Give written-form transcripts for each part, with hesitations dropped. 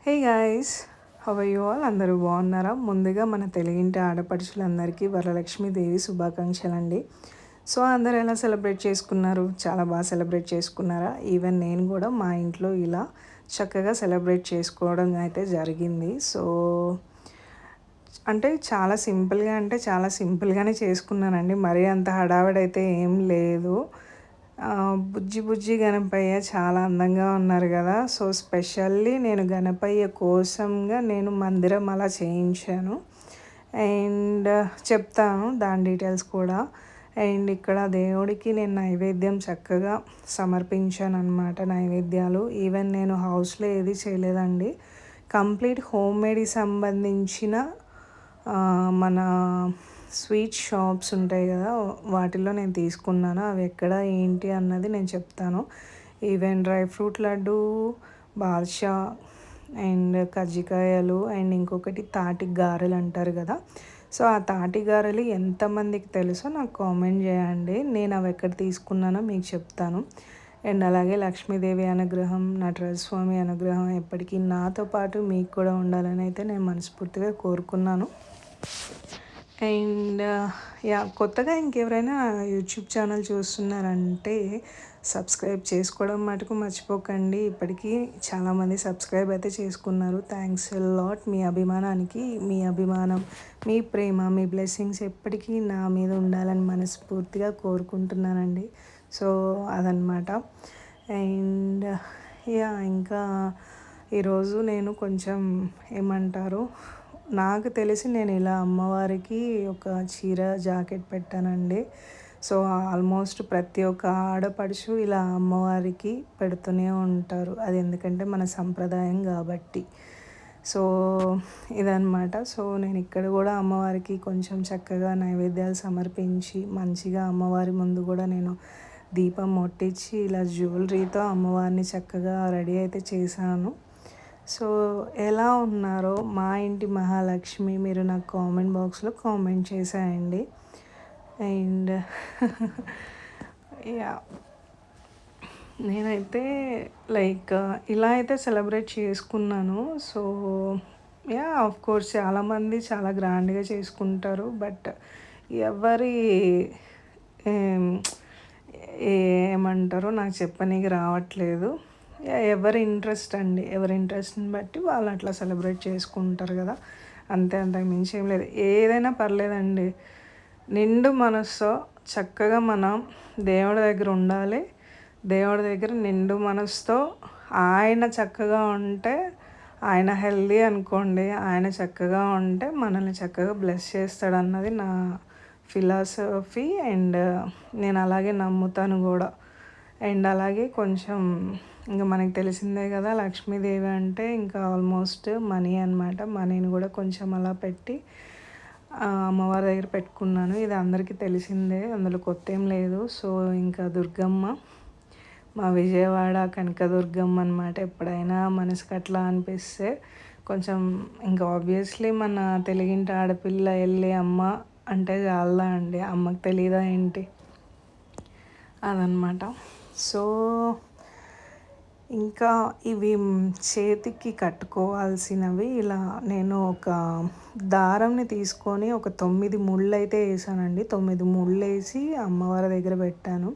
Hey guys, how are you all? అందరూ బాగున్నారా? ముందుగా మన తెలుగింటి ఆడపడుచులందరికీ వరలక్ష్మీదేవి శుభాకాంక్షలండి. సో అందరూ ఎలా సెలబ్రేట్ చేసుకున్నారు? చాలా బాగా సెలబ్రేట్ చేసుకున్నారా? ఈవెన్ నేను కూడా మా ఇంట్లో ఇలా చక్కగా సెలబ్రేట్ చేసుకోవడం అయితే జరిగింది. సో అంటే చాలా సింపుల్గానే చేసుకున్నానండి. మరీ అంత హడావిడైతే ఏం లేదు. బుజ్జి బుజ్జి గణపయ్య చాలా అందంగా ఉన్నారు కదా! సో స్పెషల్లీ నేను గణపయ్య కోసంగా నేను మందిరం అలా చేయించాను. అండ్ చెప్తాను దాని డీటెయిల్స్ కూడా. అండ్ ఇక్కడ దేవుడికి నేను నైవేద్యం చక్కగా సమర్పించాను అనమాట. నైవేద్యాలు ఈవెన్ నేను హౌస్లో ఏది చేయలేదండి. కంప్లీట్ హోమ్ మేడ్కి సంబంధించిన మన స్వీట్ షాప్స్ ఉంటాయి కదా, వాటిల్లో నేను తీసుకున్నాను. అవి ఎక్కడ ఏంటి అన్నది నేను చెప్తాను. Even dry fruit laddu, badusha and కజ్జికాయలు అండ్ ఇంకొకటి తాటి గారెలు అంటారు కదా. సో ఆ తాటి గారెలు ఎంతమందికి తెలుసో నాకు కామెంట్ చేయండి. నేను అవి ఎక్కడ తీసుకున్నానో మీకు చెప్తాను. అండ్ అలాగే లక్ష్మీదేవి అనుగ్రహం, నటరాజస్వామి అనుగ్రహం ఎప్పటికీ నాతో పాటు మీకు కూడా ఉండాలని అయితే నేను మనస్ఫూర్తిగా కోరుకున్నాను. అండ్ కొత్తగా ఇంకెవరైనా యూట్యూబ్ ఛానల్ చూస్తున్నారంటే సబ్స్క్రైబ్ చేసుకోవడం మటుకు మర్చిపోకండి. ఇప్పటికీ చాలామంది సబ్స్క్రైబ్ అయితే చేసుకున్నారు. Thanks a lot. మీ అభిమానానికి, మీ అభిమానం, మీ ప్రేమ, మీ బ్లెస్సింగ్స్ ఎప్పటికీ నా మీద ఉండాలని మనస్ఫూర్తిగా కోరుకుంటున్నానండి. సో అదనమాట. అండ్ ఇంకా ఈరోజు నేను కొంచెం ఏమంటారు, నాకు తెలిసి నేను ఇలా అమ్మవారికి ఒక చీర జాకెట్ పెట్టానండి. సో ఆల్మోస్ట్ ప్రతి ఒక్క ఆడపడుచు ఇలా అమ్మవారికి పెడుతూనే ఉంటారు. అది ఎందుకంటే మన సంప్రదాయం కాబట్టి. సో ఇదన్నమాట. సో నేను ఇక్కడ కూడా అమ్మవారికి కొంచెం చక్కగా నైవేద్యాలు సమర్పించి మంచిగా అమ్మవారి ముందు కూడా నేను దీపం ముట్టించి ఇలా జ్యువెలరీతో అమ్మవారిని చక్కగా రెడీ అయితే చేశాను. సో ఎలా ఉన్నారో మా ఇంటి మహాలక్ష్మి మీరు నాకు కామెంట్ బాక్స్లో కామెంట్ చేసేయండి. అండ్ యా నేనైతే లైక్ ఇలా అయితే సెలబ్రేట్ చేసుకున్నాను. సో ఆఫ్ కోర్స్ చాలామంది చాలా గ్రాండ్గా చేసుకుంటారు. బట్ ఎవరి ఏమంటారో నాకు చెప్పనీకి రావట్లేదు. ఎవరి ఇంట్రెస్ట్ అండి, ఎవరి ఇంట్రెస్ట్ని బట్టి వాళ్ళు అట్లా సెలబ్రేట్ చేసుకుంటారు కదా. అంతకు మించి ఏం లేదు. ఏదైనా పర్లేదండి, నిండు మనసుతో చక్కగా మనం దేవుడి దగ్గర ఉండాలి. దేవుడి దగ్గర నిండు మనసుతో ఆయన చక్కగా ఉంటే, ఆయన హెల్దీ అనుకోండి, ఆయన చక్కగా ఉంటే మనల్ని చక్కగా బ్లెస్ చేస్తాడు అన్నది నా ఫిలాసఫీ. అండ్ నేను అలాగే నమ్ముతాను కూడా. అండ్ అలాగే కొంచెం ఇంకా మనకి తెలిసిందే కదా, లక్ష్మీదేవి అంటే ఇంకా ఆల్మోస్ట్ మనీ అనమాట. మనీని కూడా కొంచెం అలా పెట్టి అమ్మవారి దగ్గర పెట్టుకున్నాను. ఇది అందరికీ తెలిసిందే, అందులో కొత్త ఏం లేదు. సో ఇంకా దుర్గమ్మ, మా విజయవాడ కనకదుర్గమ్మ అనమాట. ఎప్పుడైనా మనసుకు అట్లా అనిపిస్తే కొంచెం ఇంకా ఆబ్వియస్లీ మన తెలుగింటి ఆడపిల్ల వెళ్ళి అమ్మ అంటే చాలా అండి, అమ్మకి తెలీదా ఏంటి అదనమాట. సో ఇంకా ఇవి చేతికి కట్టుకోవాల్సినవి ఇలా నేను ఒక దారంని తీసుకొని ఒక 9 ముళ్ళు అయితే వేసానండి. 9 ముళ్ళు వేసి అమ్మవారి దగ్గర పెట్టాను.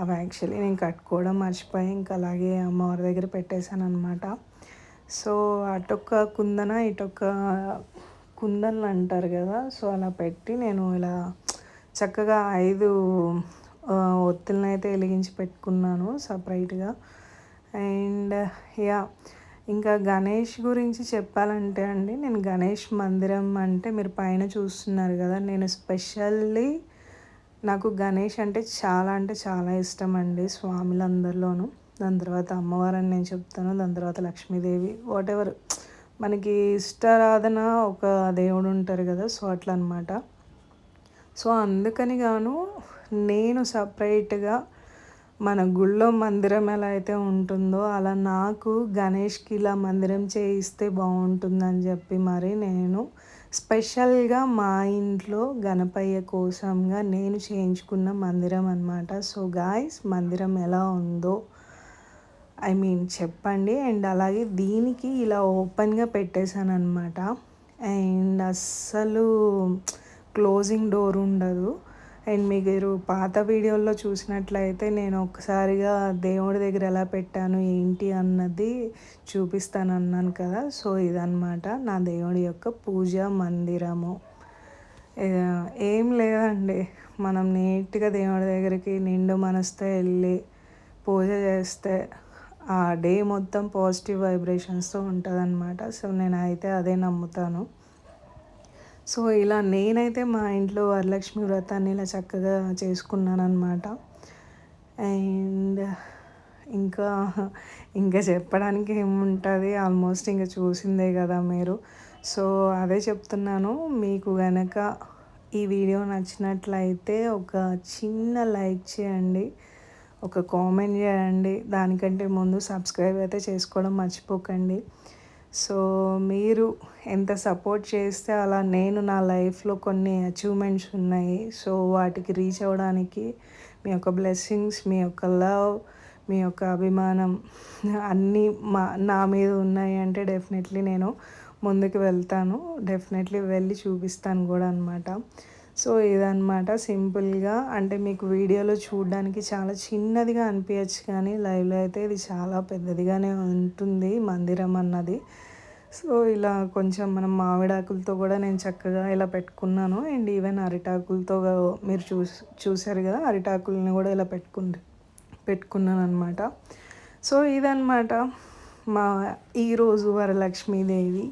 అవి యాక్చువల్లీ నేను కట్టుకోవడం మర్చిపోయి ఇంకా అలాగే అమ్మవారి దగ్గర పెట్టేశాను అనమాట. సో అటొక్క కుందన ఇటొక్క కుందన్లు అంటారు కదా. సో అలా పెట్టి నేను ఇలా చక్కగా 5 ఒత్తులను అయితే వెలిగించి పెట్టుకున్నాను సపరేట్గా. అండ్ ఇంకా గణేష్ గురించి చెప్పాలంటే అండి, నేను గణేష్ మందిరం అంటే మీరు పైన చూస్తున్నారు కదా, నేను స్పెషల్లీ నాకు గణేష్ అంటే చాలా ఇష్టం అండి స్వాములందరిలోనూ. దాని తర్వాత అమ్మవారని నేను చెప్తాను, దాని తర్వాత లక్ష్మీదేవి, వాట్ ఎవర్ మనకి ఇష్టారాధన ఒక దేవుడు ఉంటారు కదా. సో అట్లా అనమాట. సో అందుకని గాను నేను సపరేట్గా మన గుళ్ళో మందిరం ఎలా అయితే ఉంటుందో అలా నాకు గణేష్కి ఇలా మందిరం చేయిస్తే బాగుంటుందని చెప్పి మరి నేను స్పెషల్గా మా ఇంట్లో గణపయ్య కోసంగా నేను చేయించుకున్న మందిరం అనమాట. సో గాయ్స్, మందిరం ఎలా ఉందో ఐ మీన్ చెప్పండి. అండ్ అలాగే దీనికి ఇలా ఓపెన్గా పెట్టేశాను అనమాట. అండ్ అస్సలు క్లోజింగ్ డోర్ ఉండదు. అండ్ మీరు పాత వీడియోల్లో చూసినట్లయితే నేను ఒక్కసారిగా దేవుడి దగ్గర ఎలా పెట్టాను ఏంటి అన్నది చూపిస్తాను అన్నాను కదా. సో ఇదన్నమాట నా దేవుడి యొక్క పూజా మందిరము. ఏం లేదండి, మనం నీట్గా దేవుడి దగ్గరికి నిండు మనసుతో వెళ్ళి పూజ చేస్తే ఆ డే మొత్తం పాజిటివ్ వైబ్రేషన్స్తో ఉంటుందన్నమాట. సో నేనైతే అదే నమ్ముతాను. సో ఇలా నేనైతే మా ఇంట్లో వరలక్ష్మి వ్రతాన్ని ఇలా చక్కగా చేసుకున్నానన్నమాట. అండ్ ఇంకా ఇంకా చెప్పడానికి ఏముంటుంది, ఆల్మోస్ట్ ఇంకా చూసిందే కదా మీరు. సో అదే చెప్తున్నాను, మీకు గనక ఈ వీడియో నచ్చినట్లయితే ఒక చిన్న లైక్ చేయండి, ఒక కామెంట్ చేయండి, దానికంటే ముందు సబ్స్క్రైబ్ అయితే చేసుకోవడం మర్చిపోకండి. సో మీరు ఎంత సపోర్ట్ చేస్తే అలా నేను నా లైఫ్లో కొన్ని అచీవ్మెంట్స్ ఉన్నాయి. సో వాటికి రీచ్ అవ్వడానికి మీ యొక్క బ్లెస్సింగ్స్, మీ యొక్క లవ్, మీ యొక్క అభిమానం అన్నీ నా మీద ఉన్నాయి అంటే డెఫినెట్లీ నేను ముందుకు వెళ్తాను. డెఫినెట్లీ వెళ్ళి చూపిస్తాను కూడా అనమాట. సో ఇదన్నమాట సింపుల్గా. అంటే మీకు వీడియోలో చూడడానికి చాలా చిన్నదిగా అనిపించచ్చు, కానీ లైవ్లో అయితే ఇది చాలా పెద్దదిగానే ఉంటుంది మందిరం అన్నది. సో ఇలా కొంచెం మనం మామిడాకులతో కూడా నేను చక్కగా ఇలా పెట్టుకున్నాను. అండ్ ఈవెన్ అరిటాకులతో మీరు చూసారు కదా, అరిటాకులని కూడా ఇలా పెట్టుకున్నాను అనమాట. సో ఇదన్నమాట మా ఈరోజు వరలక్ష్మీదేవి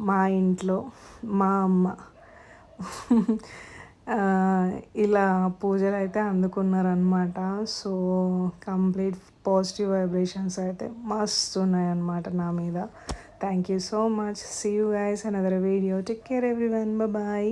మా ఇంట్లో మా అమ్మ ఇలా పూజలు అయితే అందుకున్నారనమాట. సో కంప్లీట్ పాజిటివ్ వైబ్రేషన్స్ అయితే మస్తు ఉన్నాయన్నమాట నా మీద. Thank you so much. See you guys another video. Take care everyone. Bye.